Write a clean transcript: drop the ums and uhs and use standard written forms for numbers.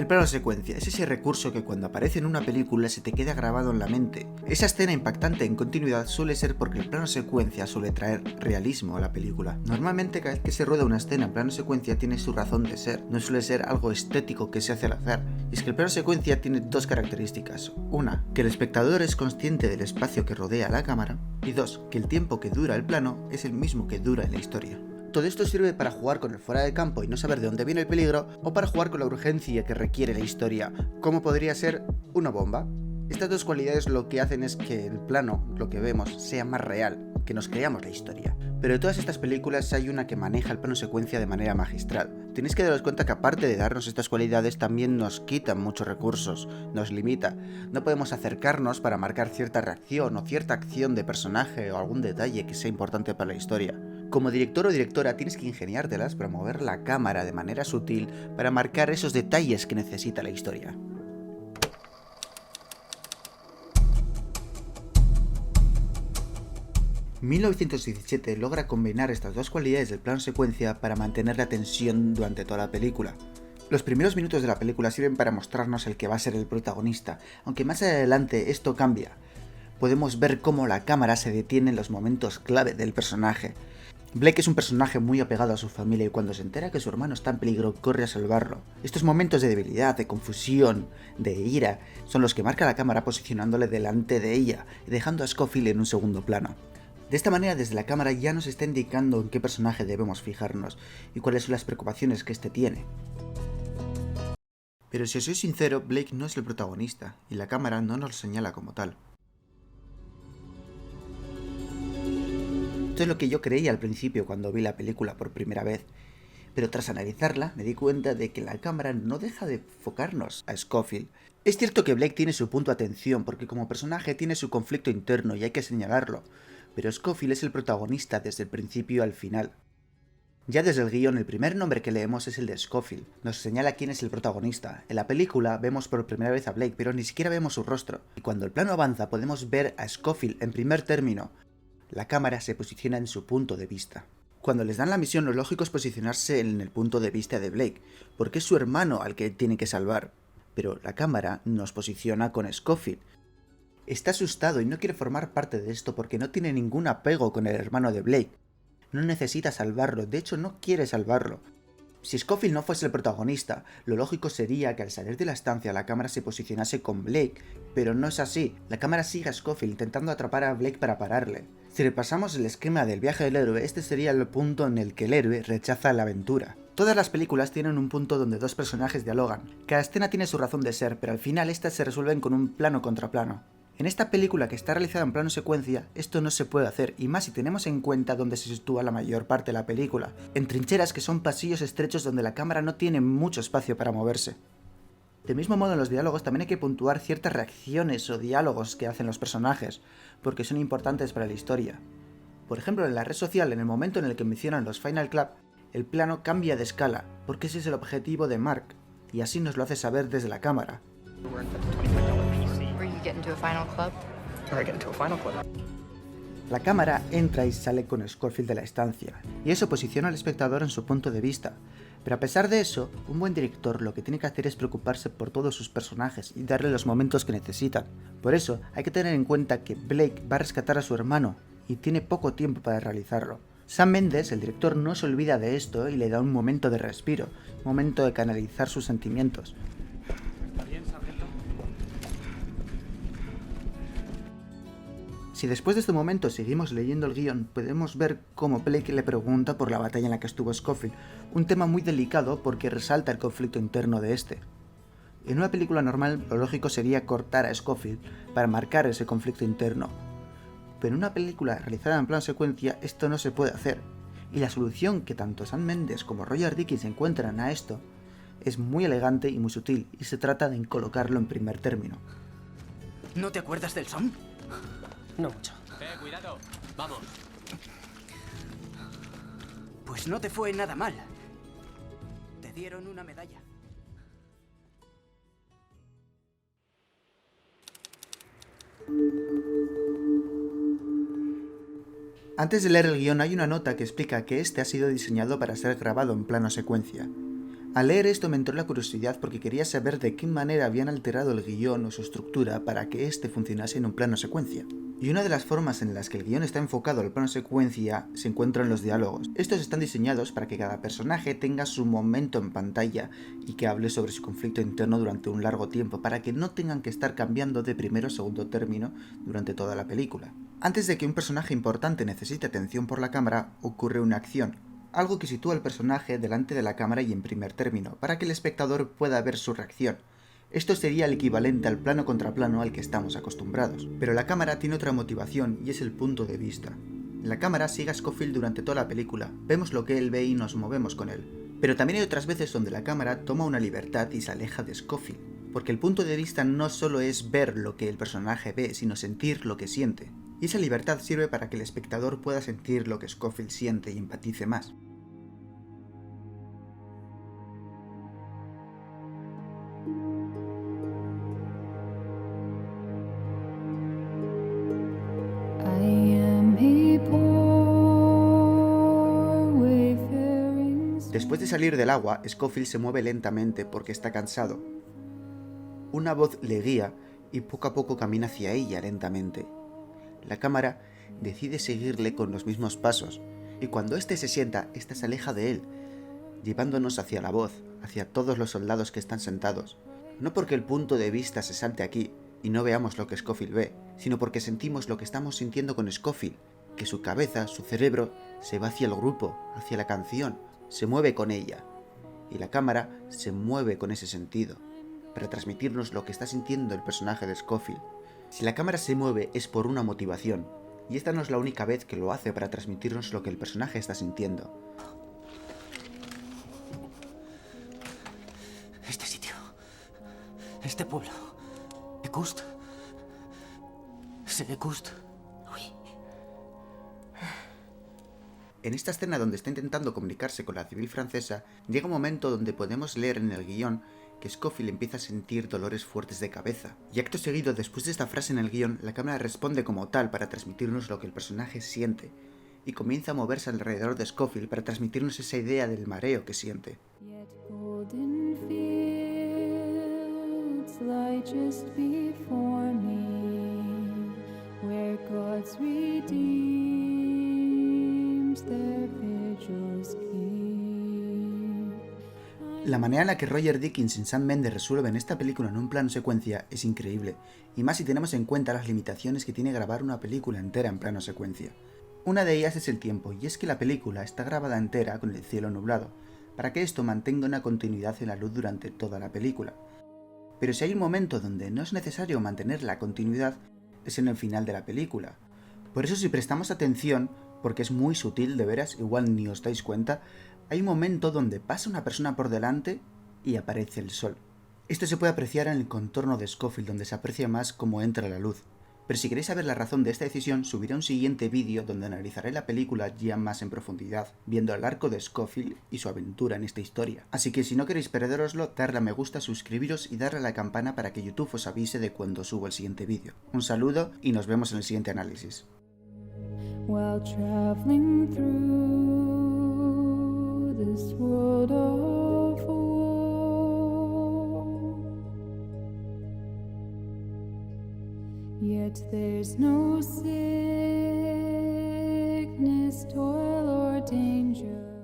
El plano secuencia es ese recurso que cuando aparece en una película se te queda grabado en la mente. Esa escena impactante en continuidad suele ser porque el plano secuencia suele traer realismo a la película. Normalmente cada vez que se rueda una escena en plano secuencia tiene su razón de ser, no suele ser algo estético que se hace al azar. Y es que el plano secuencia tiene dos características. Una, que el espectador es consciente del espacio que rodea a la cámara. Y dos, que el tiempo que dura el plano es el mismo que dura en la historia. Todo esto sirve para jugar con el fuera de campo y no saber de dónde viene el peligro, o para jugar con la urgencia que requiere la historia, como podría ser una bomba. Estas dos cualidades lo que hacen es que el plano, lo que vemos, sea más real, que nos creamos la historia. Pero de todas estas películas hay una que maneja el plano secuencia de manera magistral. Tenéis que daros cuenta que aparte de darnos estas cualidades también nos quitan muchos recursos, nos limita. No podemos acercarnos para marcar cierta reacción o cierta acción de personaje o algún detalle que sea importante para la historia. Como director o directora tienes que ingeniártelas para mover la cámara de manera sutil para marcar esos detalles que necesita la historia. En 1917 logra combinar estas dos cualidades del plano secuencia para mantener la tensión durante toda la película. Los primeros minutos de la película sirven para mostrarnos el que va a ser el protagonista, aunque más adelante esto cambia. Podemos ver cómo la cámara se detiene en los momentos clave del personaje. Blake es un personaje muy apegado a su familia y cuando se entera que su hermano está en peligro corre a salvarlo. Estos momentos de debilidad, de confusión, de ira, son los que marca la cámara posicionándole delante de ella y dejando a Scofield en un segundo plano. De esta manera desde la cámara ya nos está indicando en qué personaje debemos fijarnos y cuáles son las preocupaciones que éste tiene. Pero si os soy sincero, Blake no es el protagonista y la cámara no nos lo señala como tal. Esto es lo que yo creía al principio cuando vi la película por primera vez, pero tras analizarla me di cuenta de que la cámara no deja de enfocarnos a Scofield. Es cierto que Blake tiene su punto de atención porque como personaje tiene su conflicto interno y hay que señalarlo, pero Scofield es el protagonista desde el principio al final. Ya desde el guión el primer nombre que leemos es el de Scofield, nos señala quién es el protagonista. En la película vemos por primera vez a Blake, pero ni siquiera vemos su rostro, y cuando el plano avanza podemos ver a Scofield en primer término. La cámara se posiciona en su punto de vista. Cuando les dan la misión lo lógico es posicionarse en el punto de vista de Blake, porque es su hermano al que tiene que salvar. Pero la cámara nos posiciona con Scofield. Está asustado y no quiere formar parte de esto porque no tiene ningún apego con el hermano de Blake. No necesita salvarlo, de hecho no quiere salvarlo. Si Scofield no fuese el protagonista, lo lógico sería que al salir de la estancia la cámara se posicionase con Blake, pero no es así. La cámara sigue a Scofield intentando atrapar a Blake para pararle. Si repasamos el esquema del viaje del héroe, este sería el punto en el que el héroe rechaza la aventura. Todas las películas tienen un punto donde dos personajes dialogan. Cada escena tiene su razón de ser, pero al final estas se resuelven con un plano contra plano. En esta película que está realizada en plano secuencia, esto no se puede hacer, y más si tenemos en cuenta dónde se sitúa la mayor parte de la película, en trincheras que son pasillos estrechos donde la cámara no tiene mucho espacio para moverse. Del mismo modo en los diálogos también hay que puntuar ciertas reacciones o diálogos que hacen los personajes, porque son importantes para la historia. Por ejemplo, en la red social, en el momento en el que mencionan los Final Club, el plano cambia de escala, porque ese es el objetivo de Mark, y así nos lo hace saber desde la cámara. La cámara entra y sale con Scofield de la estancia, y eso posiciona al espectador en su punto de vista. Pero a pesar de eso, un buen director lo que tiene que hacer es preocuparse por todos sus personajes y darle los momentos que necesitan. Por eso, hay que tener en cuenta que Blake va a rescatar a su hermano, y tiene poco tiempo para realizarlo. Sam Mendes, el director, no se olvida de esto y le da un momento de respiro, un momento de canalizar sus sentimientos. Si después de este momento seguimos leyendo el guión, podemos ver cómo Blake le pregunta por la batalla en la que estuvo Scofield, un tema muy delicado porque resalta el conflicto interno de este. En una película normal, lo lógico sería cortar a Scofield para marcar ese conflicto interno, pero en una película realizada en plano secuencia esto no se puede hacer, y la solución que tanto Sam Mendes como Roger Deakins encuentran a esto es muy elegante y muy sutil, y se trata de colocarlo en primer término. ¿No te acuerdas del son? No mucho. Cuidado. Vamos. Pues no te fue nada mal. Te dieron una medalla. Antes de leer el guión hay una nota que explica que este ha sido diseñado para ser grabado en plano secuencia. Al leer esto me entró la curiosidad porque quería saber de qué manera habían alterado el guión o su estructura para que éste funcionase en un plano secuencia. Y una de las formas en las que el guión está enfocado al plano secuencia se encuentra en los diálogos. Estos están diseñados para que cada personaje tenga su momento en pantalla y que hable sobre su conflicto interno durante un largo tiempo, para que no tengan que estar cambiando de primero o segundo término durante toda la película. Antes de que un personaje importante necesite atención por la cámara, ocurre una acción, algo que sitúa al personaje delante de la cámara y en primer término, para que el espectador pueda ver su reacción. Esto sería el equivalente al plano contra plano al que estamos acostumbrados. Pero la cámara tiene otra motivación y es el punto de vista. La cámara sigue a Scofield durante toda la película, vemos lo que él ve y nos movemos con él. Pero también hay otras veces donde la cámara toma una libertad y se aleja de Scofield, porque el punto de vista no solo es ver lo que el personaje ve, sino sentir lo que siente. Y esa libertad sirve para que el espectador pueda sentir lo que Scofield siente y empatice más. Después de salir del agua, Scofield se mueve lentamente porque está cansado. Una voz le guía y poco a poco camina hacia ella lentamente. La cámara decide seguirle con los mismos pasos, y cuando éste se sienta, ésta se aleja de él, llevándonos hacia la voz, hacia todos los soldados que están sentados. No porque el punto de vista se salte aquí y no veamos lo que Scofield ve, sino porque sentimos lo que estamos sintiendo con Scofield, que su cabeza, su cerebro, se va hacia el grupo, hacia la canción, se mueve con ella, y la cámara se mueve con ese sentido, para transmitirnos lo que está sintiendo el personaje de Scofield. Si la cámara se mueve es por una motivación, y esta no es la única vez que lo hace para transmitirnos lo que el personaje está sintiendo. Este sitio. Este pueblo. Ecust. C'est Ecust. En esta escena donde está intentando comunicarse con la civil francesa, llega un momento donde podemos leer en el guión que Scofield empieza a sentir dolores fuertes de cabeza. Y acto seguido, después de esta frase en el guión, la cámara responde como tal para transmitirnos lo que el personaje siente, y comienza a moverse alrededor de Scofield para transmitirnos esa idea del mareo que siente. La manera en la que Roger Deakins y Sam Mendes resuelven esta película en un plano secuencia es increíble, y más si tenemos en cuenta las limitaciones que tiene grabar una película entera en plano secuencia. Una de ellas es el tiempo, y es que la película está grabada entera con el cielo nublado, para que esto mantenga una continuidad en la luz durante toda la película. Pero si hay un momento donde no es necesario mantener la continuidad, es en el final de la película. Por eso, si prestamos atención, porque es muy sutil, de veras, igual ni os dais cuenta, hay un momento donde pasa una persona por delante y aparece el sol. Esto se puede apreciar en el contorno de Scofield, donde se aprecia más cómo entra la luz. Pero si queréis saber la razón de esta decisión, subiré un siguiente vídeo donde analizaré la película ya más en profundidad, viendo el arco de Scofield y su aventura en esta historia. Así que si no queréis perderoslo, darle a me gusta, suscribiros y darle a la campana para que YouTube os avise de cuando subo el siguiente vídeo. Un saludo y nos vemos en el siguiente análisis. While traveling through this world of war, yet there's no sickness, toil or danger.